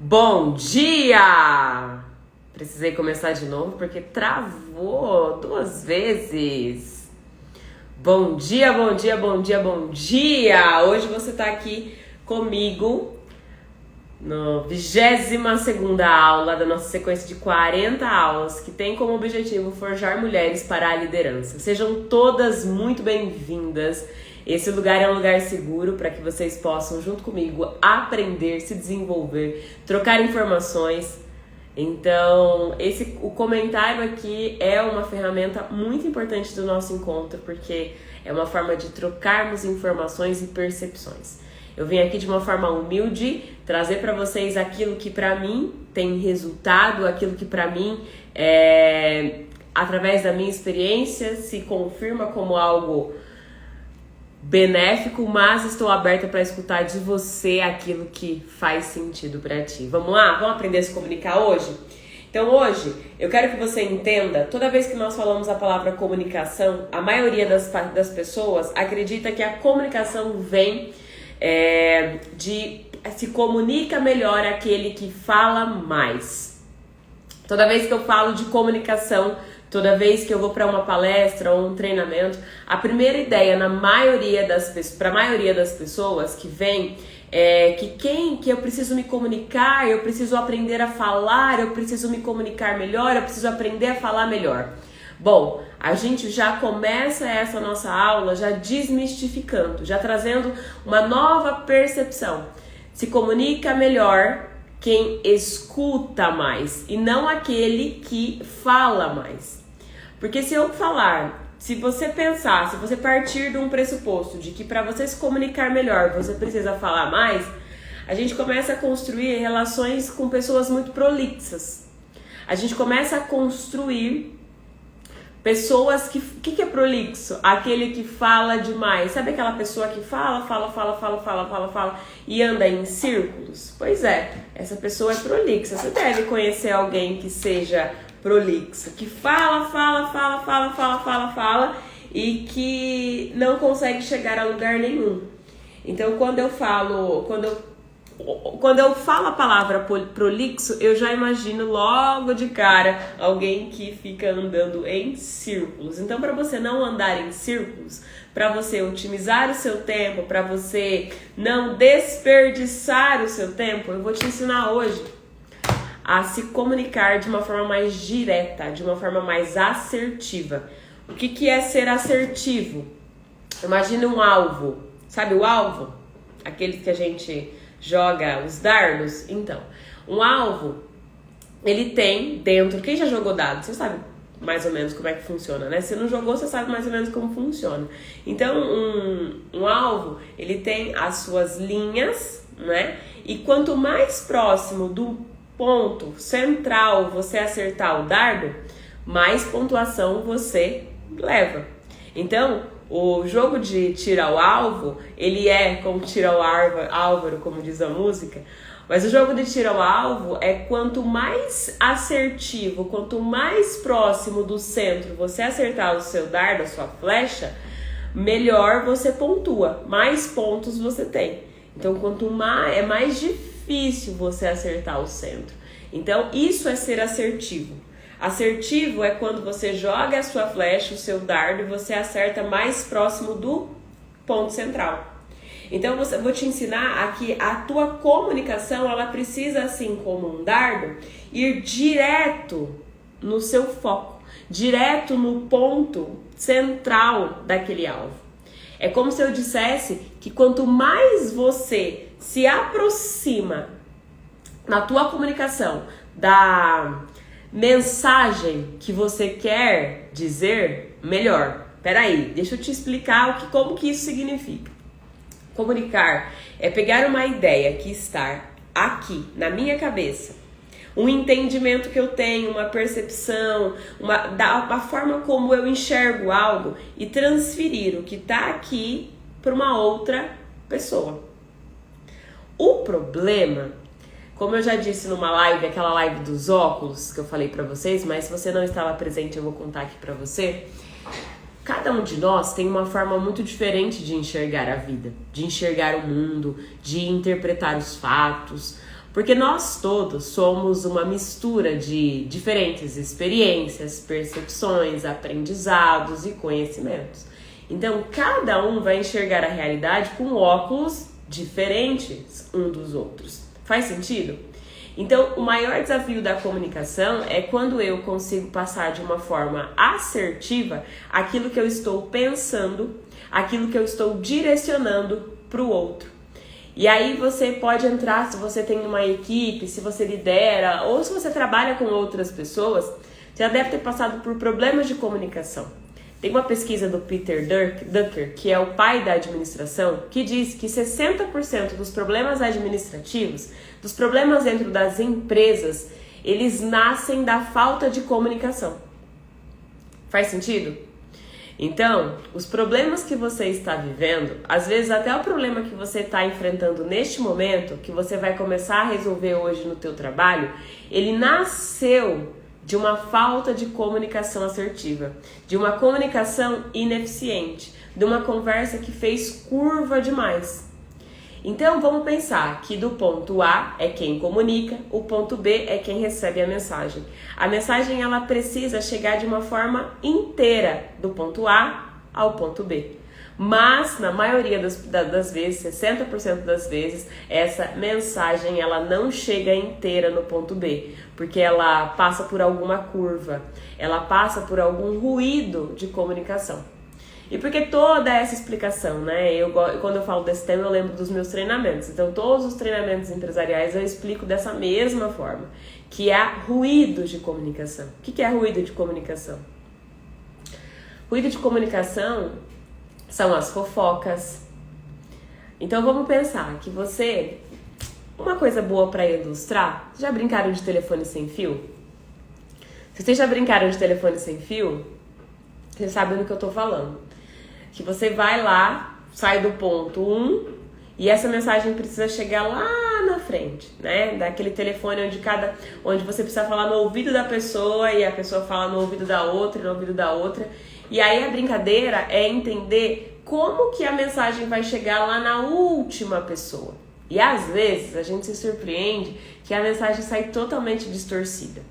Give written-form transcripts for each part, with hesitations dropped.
Bom dia! Precisei começar de novo porque travou 2 vezes. Bom dia, bom dia, bom dia, bom dia! Hoje você tá aqui comigo no 22ª aula da nossa sequência de 40 aulas que tem como objetivo forjar mulheres para a liderança. Sejam todas muito bem-vindas. Esse lugar é um lugar seguro para que vocês possam, junto comigo, aprender, se desenvolver, trocar informações. Então, o comentário aqui é uma ferramenta muito importante do nosso encontro, porque é uma forma de trocarmos informações e percepções. Eu vim aqui de uma forma humilde trazer para vocês aquilo que para mim tem resultado, aquilo que para mim, através da minha experiência, se confirma como algo benéfico, mas estou aberta para escutar de você aquilo que faz sentido para ti. Vamos lá? Vamos aprender a se comunicar hoje? Então hoje eu quero que você entenda, toda vez que nós falamos a palavra comunicação, a maioria das pessoas acredita que a comunicação vem de se comunica melhor aquele que fala mais. Toda vez que eu falo de comunicação, toda vez que eu vou para uma palestra ou um treinamento, a primeira ideia para a maioria das pessoas que vem é que eu preciso me comunicar, eu preciso aprender a falar, eu preciso me comunicar melhor, eu preciso aprender a falar melhor. Bom, a gente já começa essa nossa aula já desmistificando, já trazendo uma nova percepção. Se comunica melhor quem escuta mais e não aquele que fala mais. Porque se você partir de um pressuposto de que para você se comunicar melhor você precisa falar mais, a gente começa a construir relações com pessoas muito prolixas. A gente começa a construir pessoas que é prolixo? Aquele que fala demais. Sabe aquela pessoa que fala e anda em círculos? Pois é, essa pessoa é prolixa. Você deve conhecer alguém que seja prolixo, que fala e que não consegue chegar a lugar nenhum. Então, quando eu falo a palavra prolixo, eu já imagino logo de cara alguém que fica andando em círculos. Então, para você não andar em círculos, para você otimizar o seu tempo, para você não desperdiçar o seu tempo, eu vou te ensinar hoje a se comunicar de uma forma mais direta, de uma forma mais assertiva. O que é ser assertivo? Imagina um alvo. Sabe o alvo? Aquele que a gente joga os dardos? Então, um alvo, ele tem dentro... Quem já jogou dado? Você sabe mais ou menos como é que funciona, né? Se não jogou, você sabe mais ou menos como funciona. Então, um alvo, ele tem as suas linhas, né? E quanto mais próximo do ponto central você acertar o dardo, mais pontuação você leva. Então, o jogo de tira ao alvo, ele é como tira ao Álvaro, como diz a música, mas o jogo de tira ao alvo é quanto mais assertivo, quanto mais próximo do centro você acertar o seu dardo, a sua flecha, melhor você pontua, mais pontos você tem. Então, é mais difícil você acertar o centro. Então, isso é ser assertivo. Assertivo é quando você joga a sua flecha, o seu dardo, e você acerta mais próximo do ponto central. Então, eu vou te ensinar aqui a tua comunicação, ela precisa, assim como um dardo, ir direto no seu foco, direto no ponto central daquele alvo. É como se eu dissesse que quanto mais você se aproxima na tua comunicação da mensagem que você quer dizer, melhor. Peraí, deixa eu te explicar como que isso significa. Comunicar é pegar uma ideia que está aqui, na minha cabeça, um entendimento que eu tenho, uma percepção, uma forma como eu enxergo algo e transferir o que está aqui para uma outra pessoa. O problema, como eu já disse numa live, aquela live dos óculos que eu falei pra vocês, mas se você não estava presente eu vou contar aqui pra você. Cada um de nós tem uma forma muito diferente de enxergar a vida, de enxergar o mundo, de interpretar os fatos. Porque nós todos somos uma mistura de diferentes experiências, percepções, aprendizados e conhecimentos. Então, cada um vai enxergar a realidade com óculos diferentes um dos outros. Faz sentido? Então, o maior desafio da comunicação é quando eu consigo passar de uma forma assertiva aquilo que eu estou pensando, aquilo que eu estou direcionando para o outro. E aí você pode entrar, se você tem uma equipe, se você lidera ou se você trabalha com outras pessoas, você já deve ter passado por problemas de comunicação. Tem uma pesquisa do Peter Drucker, que é o pai da administração, que diz que 60% dos problemas administrativos, dos problemas dentro das empresas, eles nascem da falta de comunicação. Faz sentido? Então, os problemas que você está vivendo, às vezes até o problema que você está enfrentando neste momento, que você vai começar a resolver hoje no teu trabalho, ele nasceu de uma falta de comunicação assertiva, de uma comunicação ineficiente, de uma conversa que fez curva demais. Então vamos pensar que do ponto A é quem comunica, o ponto B é quem recebe a mensagem. A mensagem ela precisa chegar de uma forma inteira do ponto A ao ponto B. Mas na maioria das vezes, 60% das vezes, essa mensagem ela não chega inteira no ponto B, porque ela passa por alguma curva, ela passa por algum ruído de comunicação. E por que toda essa explicação, né? Quando eu falo desse tema, eu lembro dos meus treinamentos. Então, todos os treinamentos empresariais eu explico dessa mesma forma, que é ruído de comunicação. O que é ruído de comunicação? Ruído de comunicação são as fofocas. Então, vamos pensar que você... Uma coisa boa para ilustrar, já brincaram de telefone sem fio? Se vocês já brincaram de telefone sem fio, vocês sabem do que eu tô falando. Que você vai lá, sai do ponto 1 e essa mensagem precisa chegar lá na frente, né? Daquele telefone onde você precisa falar no ouvido da pessoa e a pessoa fala no ouvido da outra e no ouvido da outra. E aí a brincadeira é entender como que a mensagem vai chegar lá na última pessoa. E às vezes a gente se surpreende que a mensagem sai totalmente distorcida.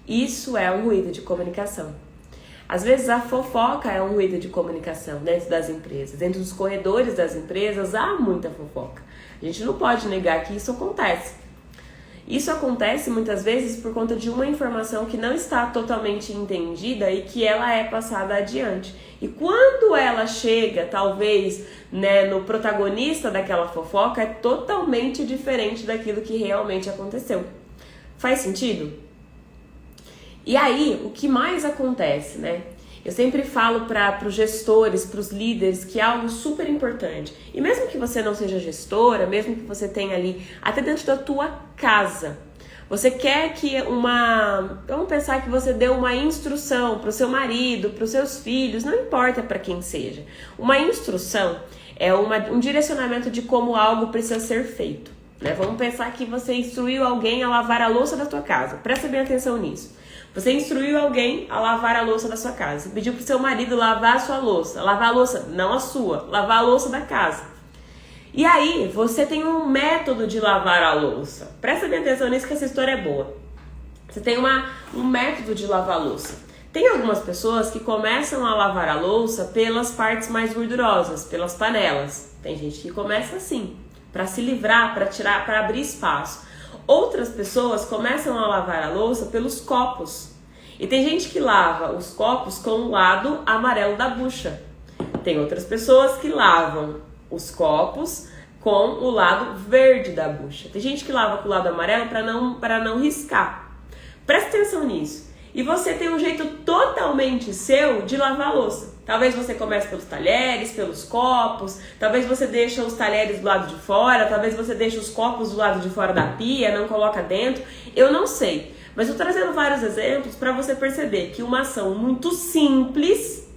Isso é um ruído de comunicação. Às vezes a fofoca é um ruído de comunicação dentro das empresas. Dentro dos corredores das empresas há muita fofoca. A gente não pode negar que isso acontece. Isso acontece muitas vezes por conta de uma informação que não está totalmente entendida e que ela é passada adiante. E quando ela chega, talvez, né, no protagonista daquela fofoca, é totalmente diferente daquilo que realmente aconteceu. Faz sentido? E aí, o que mais acontece, né? Eu sempre falo para os gestores, para os líderes, que é algo super importante. E mesmo que você não seja gestora, mesmo que você tenha ali, até dentro da tua casa, você quer que vamos pensar que você deu uma instrução para o seu marido, para os seus filhos, não importa para quem seja. Uma instrução é um direcionamento de como algo precisa ser feito, né? Vamos pensar que você instruiu alguém a lavar a louça da tua casa. Presta bem atenção nisso. Você instruiu alguém a lavar a louça da sua casa. Você pediu pro seu marido lavar a sua louça. Lavar a louça, não a sua, lavar a louça da casa. E aí, você tem um método de lavar a louça. Presta bem atenção nisso que essa história é boa. Você tem um método de lavar a louça. Tem algumas pessoas que começam a lavar a louça pelas partes mais gordurosas, pelas panelas. Tem gente que começa assim, para se livrar, para tirar, para abrir espaço. Outras pessoas começam a lavar a louça pelos copos. E tem gente que lava os copos com o lado amarelo da bucha. Tem outras pessoas que lavam os copos com o lado verde da bucha. Tem gente que lava com o lado amarelo para não riscar. Presta atenção nisso. E você tem um jeito totalmente seu de lavar a louça. Talvez você comece pelos talheres, pelos copos, talvez você deixe os talheres do lado de fora, talvez você deixe os copos do lado de fora da pia, não coloca dentro, eu não sei. Mas eu estou trazendo vários exemplos para você perceber que uma ação muito simples,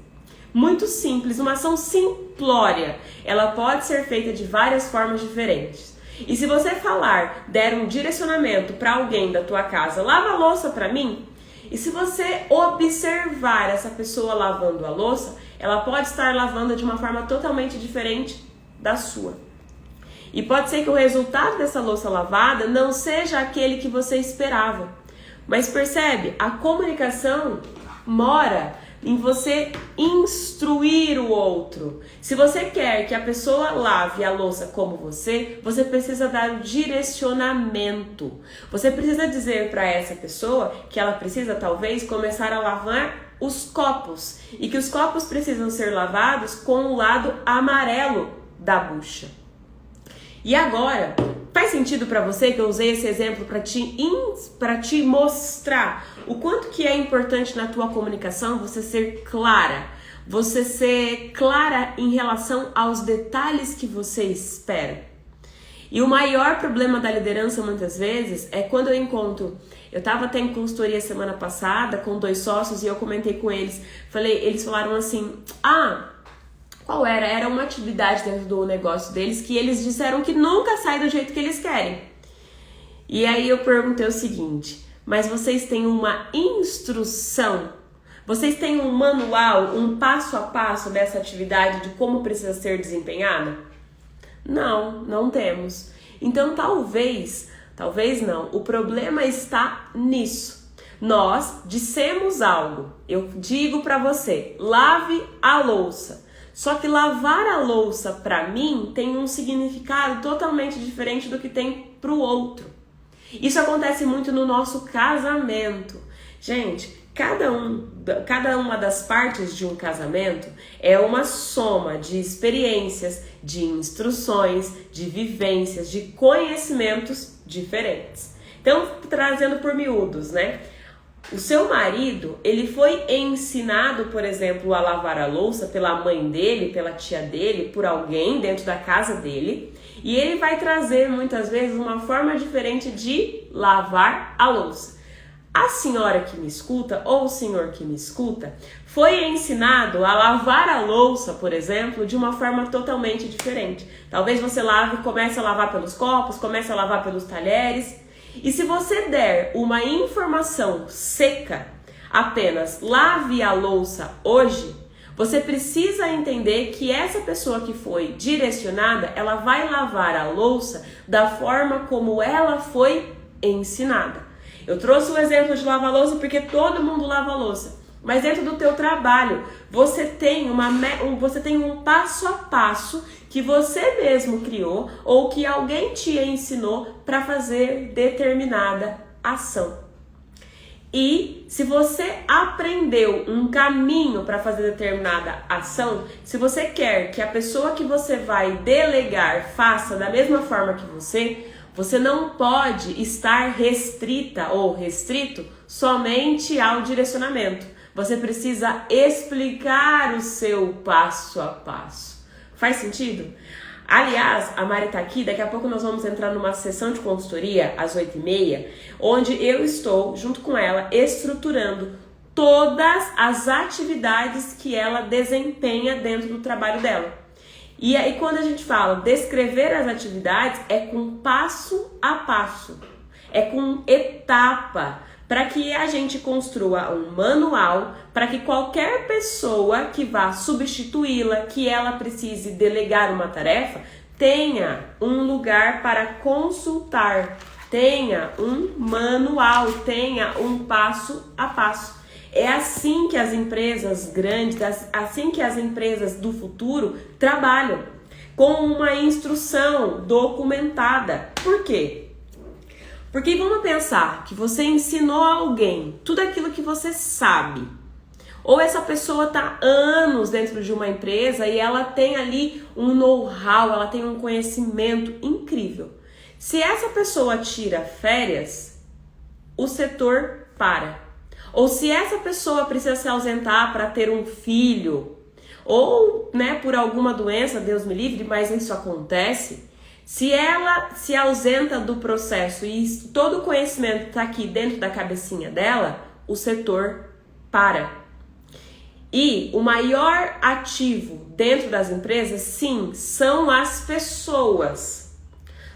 uma ação simplória, ela pode ser feita de várias formas diferentes. E se você der um direcionamento para alguém da tua casa, lava a louça para mim, e se você observar essa pessoa lavando a louça, ela pode estar lavando de uma forma totalmente diferente da sua. E pode ser que o resultado dessa louça lavada não seja aquele que você esperava. Mas percebe, a comunicação mora em você instruir o outro. Se você quer que a pessoa lave a louça como você precisa dar o direcionamento. Você precisa dizer para essa pessoa que ela precisa talvez começar a lavar os copos e que os copos precisam ser lavados com o lado amarelo da bucha. E agora, faz sentido para você que eu usei esse exemplo para te mostrar o quanto que é importante na tua comunicação você ser clara em relação aos detalhes que você espera. E o maior problema da liderança muitas vezes é quando eu estava até em consultoria semana passada com 2 sócios e eu comentei com eles, eles falaram assim, qual era? Era uma atividade dentro do negócio deles que eles disseram que nunca sai do jeito que eles querem. E aí eu perguntei o seguinte, mas vocês têm uma instrução? Vocês têm um manual, um passo a passo dessa atividade de como precisa ser desempenhada? Não temos. Então talvez não. O problema está nisso. Nós dissemos algo. Eu digo para você, lave a louça. Só que lavar a louça para mim tem um significado totalmente diferente do que tem para o outro. Isso acontece muito no nosso casamento. Gente, cada uma das partes de um casamento é uma soma de experiências, de instruções, de vivências, de conhecimentos diferentes. Então, trazendo por miúdos, né? O seu marido, ele foi ensinado, por exemplo, a lavar a louça pela mãe dele, pela tia dele, por alguém dentro da casa dele. E ele vai trazer, muitas vezes, uma forma diferente de lavar a louça. A senhora que me escuta, ou o senhor que me escuta, foi ensinado a lavar a louça, por exemplo, de uma forma totalmente diferente. Talvez você comece a lavar pelos copos, comece a lavar pelos talheres. E se você der uma informação seca, apenas lave a louça hoje, você precisa entender que essa pessoa que foi direcionada, ela vai lavar a louça da forma como ela foi ensinada. Eu trouxe o exemplo de lavar louça porque todo mundo lava louça. Mas dentro do teu trabalho, você tem um passo a passo que você mesmo criou ou que alguém te ensinou para fazer determinada ação. E se você aprendeu um caminho para fazer determinada ação, se você quer que a pessoa que você vai delegar faça da mesma forma que você não pode estar restrita ou restrito somente ao direcionamento. Você precisa explicar o seu passo a passo. Faz sentido? Aliás, a Mari tá aqui, daqui a pouco nós vamos entrar numa sessão de consultoria às 8h30, onde eu estou, junto com ela, estruturando todas as atividades que ela desempenha dentro do trabalho dela. E aí quando a gente fala descrever as atividades, é com passo a passo, é com etapa, para que a gente construa um manual, para que qualquer pessoa que vá substituí-la, que ela precise delegar uma tarefa, tenha um lugar para consultar, tenha um manual, tenha um passo a passo. É assim que as empresas grandes, assim que as empresas do futuro trabalham, com uma instrução documentada. Por quê? Porque vamos pensar que você ensinou a alguém tudo aquilo que você sabe. Ou essa pessoa está há anos dentro de uma empresa e ela tem ali um know-how, ela tem um conhecimento incrível. Se essa pessoa tira férias, o setor para. Ou se essa pessoa precisa se ausentar para ter um filho, ou por alguma doença, Deus me livre, mas isso acontece, se ela se ausenta do processo e todo o conhecimento está aqui dentro da cabecinha dela, o setor para. E o maior ativo dentro das empresas, sim, são as pessoas.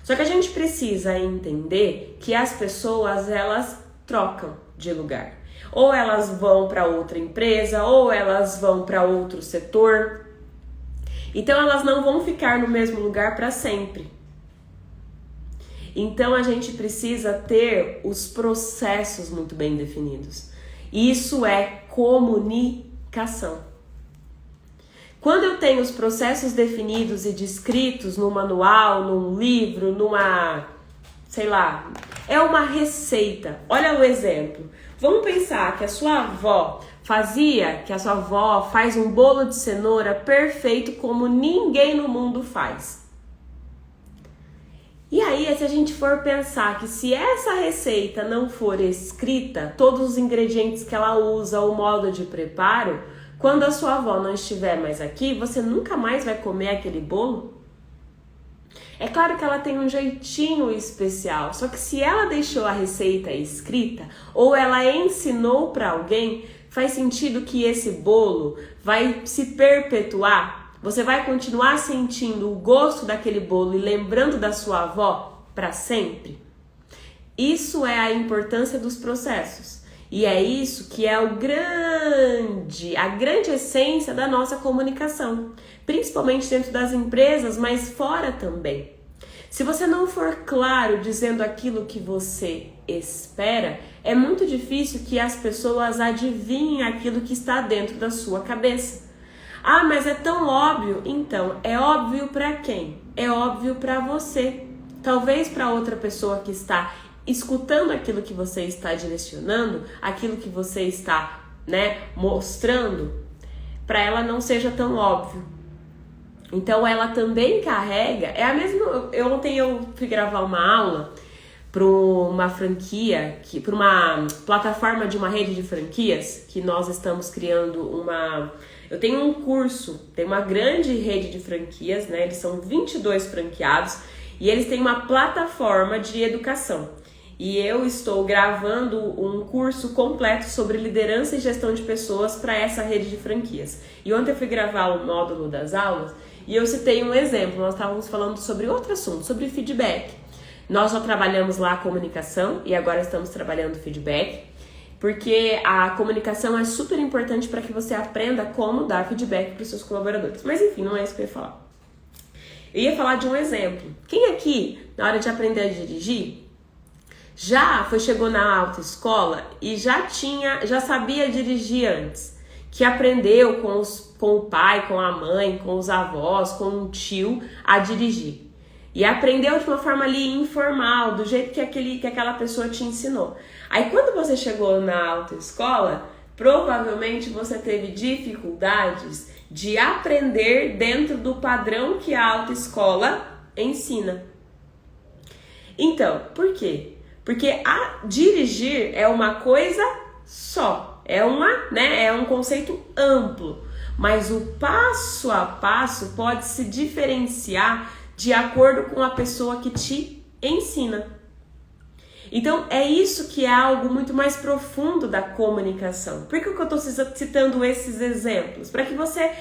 Só que a gente precisa entender que as pessoas, elas trocam de lugar. Ou elas vão para outra empresa, ou elas vão para outro setor. Então elas não vão ficar no mesmo lugar para sempre. Então a gente precisa ter os processos muito bem definidos. Isso é comunicação. Quando eu tenho os processos definidos e descritos no manual, num livro, sei lá, é uma receita. Olha o exemplo. Vamos pensar que a sua avó faz um bolo de cenoura perfeito como ninguém no mundo faz. E aí, se a gente for pensar que se essa receita não for escrita, todos os ingredientes que ela usa, o modo de preparo, quando a sua avó não estiver mais aqui, você nunca mais vai comer aquele bolo? É claro que ela tem um jeitinho especial, só que se ela deixou a receita escrita ou ela ensinou para alguém, faz sentido que esse bolo vai se perpetuar. Você vai continuar sentindo o gosto daquele bolo e lembrando da sua avó para sempre? Isso é a importância dos processos. E é isso que é a grande essência da nossa comunicação. Principalmente dentro das empresas, mas fora também. Se você não for claro dizendo aquilo que você espera, é muito difícil que as pessoas adivinhem aquilo que está dentro da sua cabeça. Ah, mas é tão óbvio. Então, é óbvio para quem? É óbvio para você. Talvez para outra pessoa que está escutando aquilo que você está direcionando, aquilo que você está, mostrando, para ela não seja tão óbvio. Então, ela também carrega. É a mesma. Ontem eu fui gravar uma aula para uma franquia, para uma plataforma de uma rede de franquias que nós estamos criando Eu tenho um curso, tem uma grande rede de franquias, eles são 22 franqueados e eles têm uma plataforma de educação. E eu estou gravando um curso completo sobre liderança e gestão de pessoas para essa rede de franquias. E ontem eu fui gravar o módulo das aulas e eu citei um exemplo, nós estávamos falando sobre outro assunto, sobre feedback. Nós já trabalhamos lá a comunicação e agora estamos trabalhando feedback. Porque a comunicação é super importante para que você aprenda como dar feedback para os seus colaboradores. Mas enfim, não é isso que eu ia falar. Eu ia falar de um exemplo. Quem aqui, na hora de aprender a dirigir, chegou na autoescola e já sabia dirigir antes? Que aprendeu com o pai, com a mãe, com os avós, com um tio a dirigir. E aprendeu de uma forma ali informal, do jeito que aquela pessoa te ensinou. Aí quando você chegou na autoescola, provavelmente você teve dificuldades de aprender dentro do padrão que a autoescola ensina. Então, por quê? Porque dirigir é uma coisa só, é um conceito amplo, mas o passo a passo pode se diferenciar de acordo com a pessoa que te ensina. Então, é isso que é algo muito mais profundo da comunicação. Por que eu estou citando esses exemplos? Para que você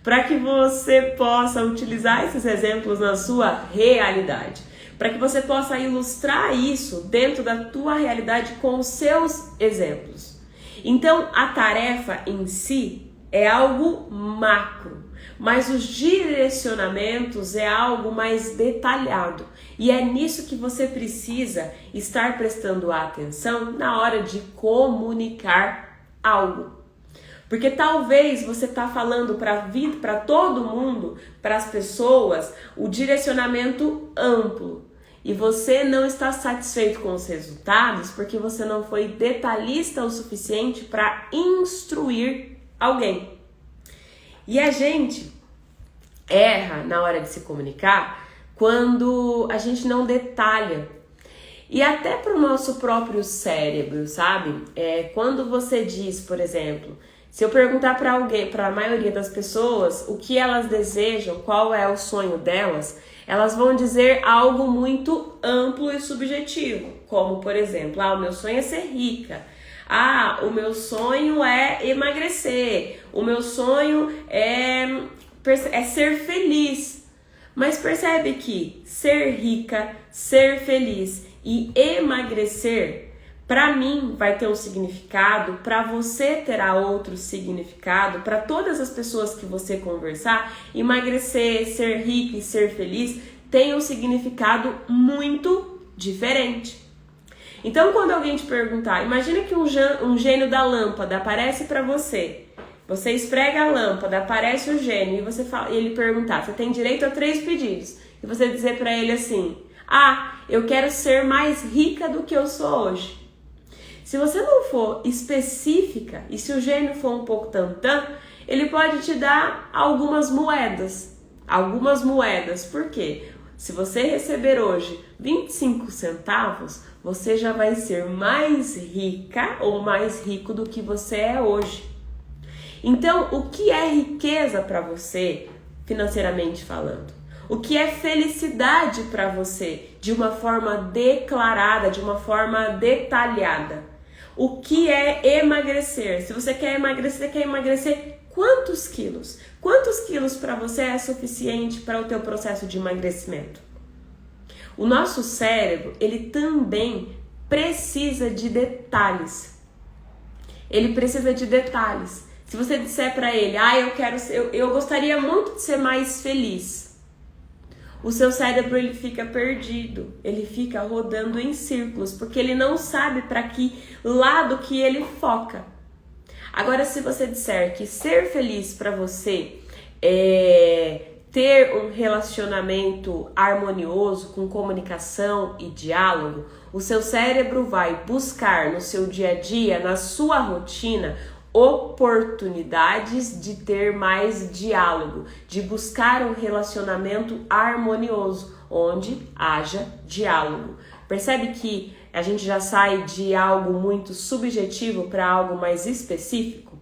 para que você possa utilizar esses exemplos na sua realidade. Para que você possa ilustrar isso dentro da tua realidade com os seus exemplos. Então, a tarefa em si é algo macro, mas os direcionamentos é algo mais detalhado. E é nisso que você precisa estar prestando atenção na hora de comunicar algo. Porque talvez você está falando para todo mundo, para as pessoas, o direcionamento amplo. E você não está satisfeito com os resultados porque você não foi detalhista o suficiente para instruir alguém. E a gente erra na hora de se comunicar quando a gente não detalha. E até para o nosso próprio cérebro, sabe? Quando você diz, por exemplo, se eu perguntar para alguém, para a maioria das pessoas, o que elas desejam, qual é o sonho delas, elas vão dizer algo muito amplo e subjetivo. Como, por exemplo, o meu sonho é ser rica. O meu sonho é emagrecer. O meu sonho é ser feliz. Mas percebe que ser rica, ser feliz e emagrecer, Para mim vai ter um significado, para você terá outro significado, para todas as pessoas que você conversar, emagrecer, ser rico e ser feliz tem um significado muito diferente. Então, quando alguém te perguntar, imagina que um gênio da lâmpada aparece para você. Você esfrega a lâmpada, aparece o gênio e você fala, e ele perguntar, você tem direito a 3 pedidos. E você dizer para ele assim, eu quero ser mais rica do que eu sou hoje. Se você não for específica e se o gênio for um pouco tantã, ele pode te dar algumas moedas. Por quê? Se você receber hoje 25 centavos, você já vai ser mais rica ou mais rico do que você é hoje. Então, o que é riqueza para você, financeiramente falando? O que é felicidade para você, de uma forma declarada, de uma forma detalhada? O que é emagrecer? Se você quer emagrecer quantos quilos? Quantos quilos para você é suficiente para o teu processo de emagrecimento? O nosso cérebro, ele também precisa de detalhes. Se você disser para ele, eu gostaria muito de ser mais feliz, o seu cérebro ele fica perdido, ele fica rodando em círculos, porque ele não sabe para que lado que ele foca. Agora, se você disser que ser feliz para você é ter um relacionamento harmonioso, com comunicação e diálogo, o seu cérebro vai buscar no seu dia a dia, na sua rotina, oportunidades de ter mais diálogo, de buscar um relacionamento harmonioso, onde haja diálogo. Percebe que a gente já sai de algo muito subjetivo para algo mais específico?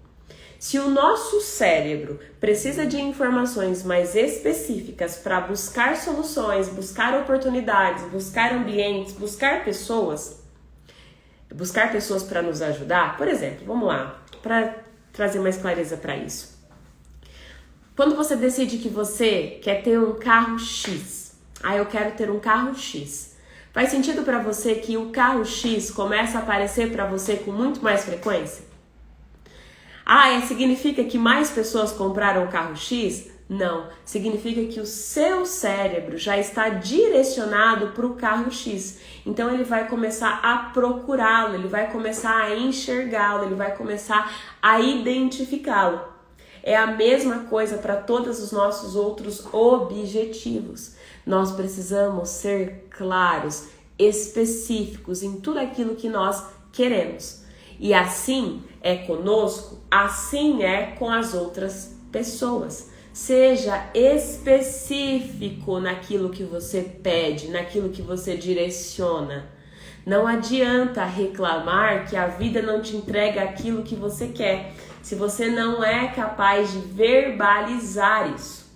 Se o nosso cérebro precisa de informações mais específicas para buscar soluções, buscar oportunidades, buscar ambientes, buscar pessoas para nos ajudar, por exemplo, vamos lá, para trazer mais clareza para isso. Quando você decide que você quer ter um carro X, eu quero ter um carro X, faz sentido para você que o carro X começa a aparecer para você com muito mais frequência? Significa que mais pessoas compraram o carro X? Não, significa que o seu cérebro já está direcionado para o carro X. Então ele vai começar a procurá-lo, ele vai começar a enxergá-lo, ele vai começar a identificá-lo. É a mesma coisa para todos os nossos outros objetivos. Nós precisamos ser claros, específicos em tudo aquilo que nós queremos. E assim é conosco, assim é com as outras pessoas. Seja específico naquilo que você pede, naquilo que você direciona. Não adianta reclamar que a vida não te entrega aquilo que você quer, se você não é capaz de verbalizar isso.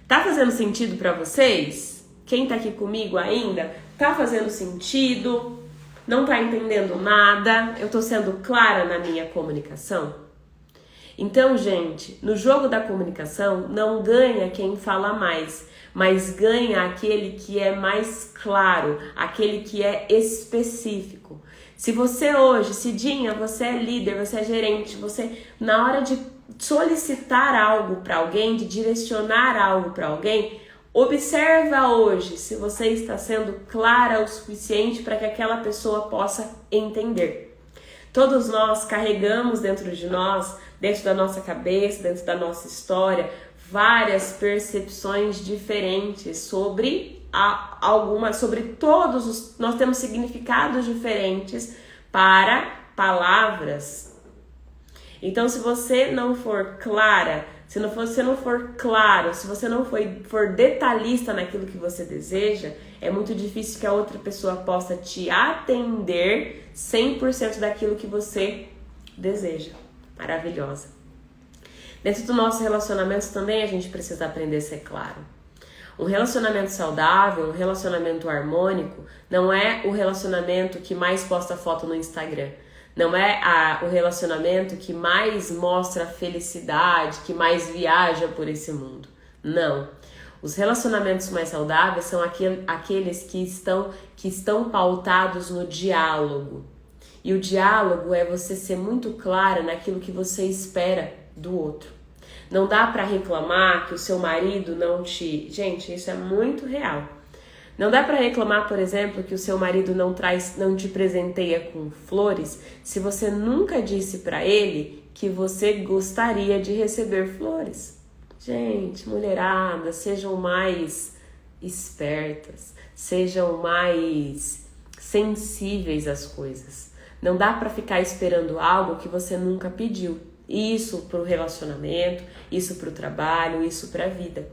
Tá fazendo sentido para vocês? Quem tá aqui comigo ainda? Tá fazendo sentido? Não tá entendendo nada? Eu tô sendo clara na minha comunicação? Então, gente, no jogo da comunicação não ganha quem fala mais, mas ganha aquele que é mais claro, aquele que é específico. Se você hoje, Cidinha, você é líder, você é gerente, você na hora de solicitar algo para alguém, de direcionar algo para alguém, observa hoje se você está sendo clara o suficiente para que aquela pessoa possa entender. Todos nós carregamos dentro de nós, dentro da nossa cabeça, dentro da nossa história, várias percepções diferentes sobre nós temos significados diferentes para palavras. Então, se você não for clara, se você não for claro, se você não for detalhista naquilo que você deseja, é muito difícil que a outra pessoa possa te atender 100% daquilo que você deseja. Maravilhosa. Dentro do nosso relacionamento também a gente precisa aprender a ser claro. Um relacionamento saudável, um relacionamento harmônico, não é o relacionamento que mais posta foto no Instagram. Não é o relacionamento que mais mostra felicidade, que mais viaja por esse mundo. Não. Os relacionamentos mais saudáveis são aqueles que estão pautados no diálogo. E o diálogo é você ser muito clara naquilo que você espera do outro. Não dá para reclamar que o seu marido não te... Gente, isso é muito real. Não dá para reclamar, por exemplo, que o seu marido não te presenteia com flores se você nunca disse para ele que você gostaria de receber flores. Gente, mulherada, sejam mais espertas, sejam mais sensíveis às coisas. Não dá para ficar esperando algo que você nunca pediu. Isso para o relacionamento, isso para o trabalho, isso para a vida.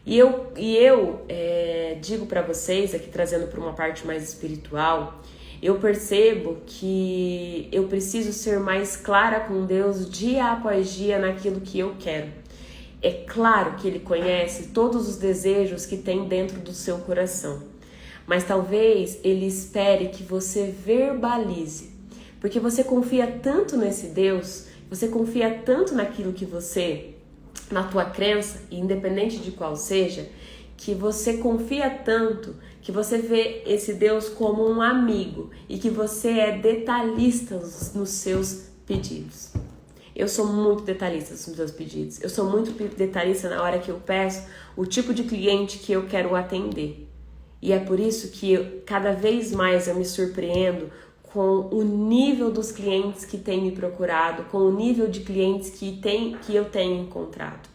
E eu digo para vocês, aqui trazendo para uma parte mais espiritual, eu percebo que eu preciso ser mais clara com Deus dia após dia naquilo que eu quero. É claro que Ele conhece todos os desejos que tem dentro do seu coração, mas talvez Ele espere que você verbalize, porque você confia tanto nesse Deus, você confia tanto naquilo que você, na tua crença, independente de qual seja, que você confia tanto que você vê esse Deus como um amigo e que você é detalhista nos seus pedidos. Eu sou muito detalhista nos meus pedidos. Eu sou muito detalhista na hora que eu peço o tipo de cliente que eu quero atender. E é por isso que cada vez mais eu me surpreendo com o nível dos clientes que têm me procurado, com o nível de clientes que eu tenho encontrado.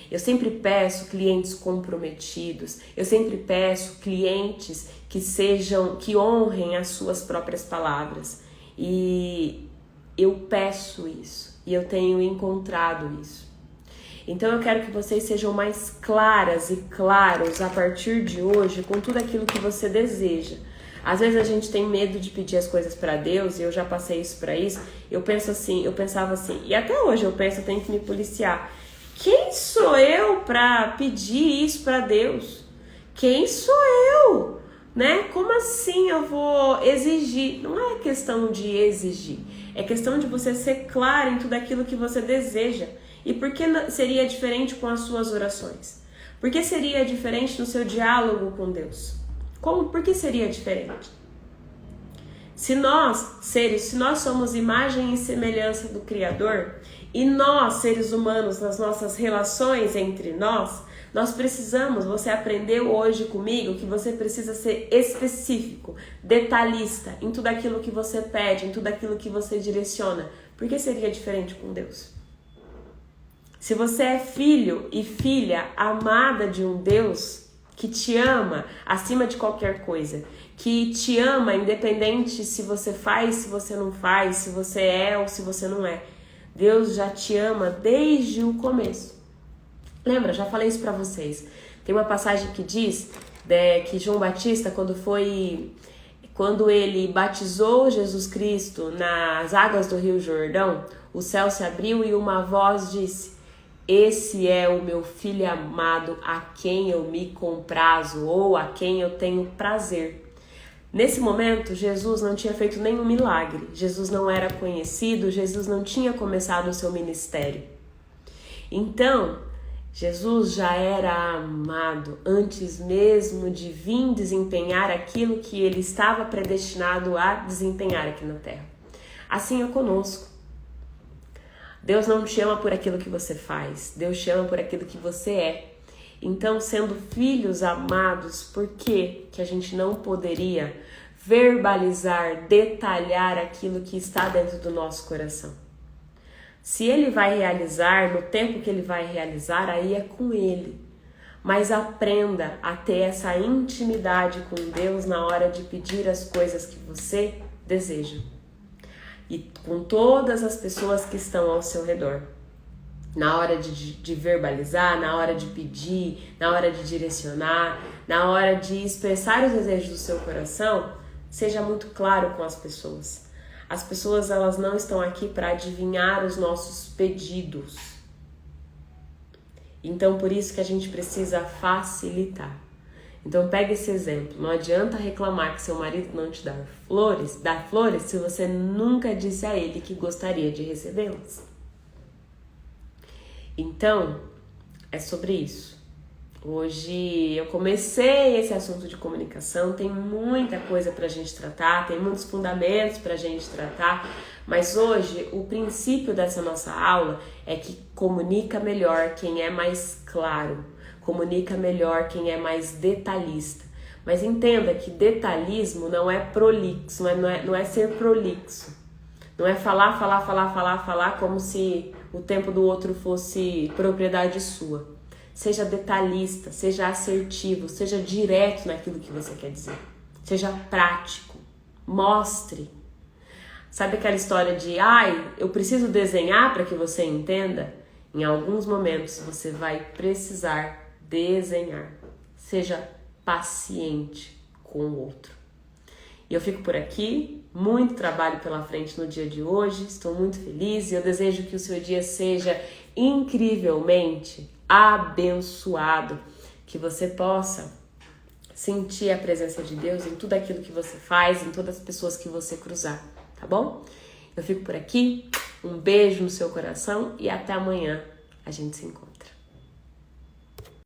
Eu sempre peço clientes comprometidos, eu sempre peço clientes que honrem as suas próprias palavras. E eu peço isso, e eu tenho encontrado isso. Então eu quero que vocês sejam mais claras e claros a partir de hoje com tudo aquilo que você deseja. Às vezes a gente tem medo de pedir as coisas para Deus, e eu já passei isso para isso. Eu pensava assim, e até hoje eu penso, eu tenho que me policiar. Quem sou eu para pedir isso para Deus? Quem sou eu? Né? Como assim eu vou exigir? Não é questão de exigir, é questão de você ser claro em tudo aquilo que você deseja. E por que seria diferente com as suas orações? Por que seria diferente no seu diálogo com Deus? Por que seria diferente? Se nós somos imagem e semelhança do Criador, e nós, seres humanos, nas nossas relações entre nós precisamos, você aprendeu hoje comigo que você precisa ser específico, detalhista em tudo aquilo que você pede, em tudo aquilo que você direciona. Por que seria diferente com Deus? Se você é filho e filha amada de um Deus que te ama acima de qualquer coisa, que te ama independente se você faz, se você não faz, se você é ou se você não é. Deus já te ama desde o começo. Lembra, já falei isso pra vocês. Tem uma passagem que diz que João Batista, quando ele batizou Jesus Cristo nas águas do Rio Jordão, o céu se abriu e uma voz disse: "Esse é o meu filho amado, a quem eu me comprazo", ou a quem eu tenho prazer. Nesse momento, Jesus não tinha feito nenhum milagre, Jesus não era conhecido, Jesus não tinha começado o seu ministério. Então, Jesus já era amado antes mesmo de vir desempenhar aquilo que ele estava predestinado a desempenhar aqui na terra. Assim é conosco. Deus não te ama por aquilo que você faz, Deus te ama por aquilo que você é. Então, sendo filhos amados, por que a gente não poderia verbalizar, detalhar aquilo que está dentro do nosso coração? Se ele vai realizar, no tempo que ele vai realizar, aí é com ele. Mas aprenda a ter essa intimidade com Deus na hora de pedir as coisas que você deseja. E com todas as pessoas que estão ao seu redor. Na hora de verbalizar, na hora de pedir, na hora de direcionar, na hora de expressar os desejos do seu coração, seja muito claro com as pessoas. As pessoas, elas não estão aqui para adivinhar os nossos pedidos. Então, por isso que a gente precisa facilitar. Então, pega esse exemplo. Não adianta reclamar que seu marido não te dá flores, se você nunca disse a ele que gostaria de recebê-las. Então, é sobre isso. Hoje eu comecei esse assunto de comunicação, tem muita coisa pra gente tratar, tem muitos fundamentos pra gente tratar, mas hoje o princípio dessa nossa aula é que comunica melhor quem é mais claro, comunica melhor quem é mais detalhista. Mas entenda que detalhismo não é prolixo, não é ser prolixo. Não é falar como se o tempo do outro fosse propriedade sua. Seja detalhista, seja assertivo, seja direto naquilo que você quer dizer. Seja prático, mostre. Sabe aquela história de, eu preciso desenhar para que você entenda? Em alguns momentos você vai precisar desenhar. Seja paciente com o outro. E eu fico por aqui, muito trabalho pela frente no dia de hoje, estou muito feliz e eu desejo que o seu dia seja incrivelmente abençoado, que você possa sentir a presença de Deus em tudo aquilo que você faz, em todas as pessoas que você cruzar, tá bom? Eu fico por aqui, um beijo no seu coração e até amanhã a gente se encontra.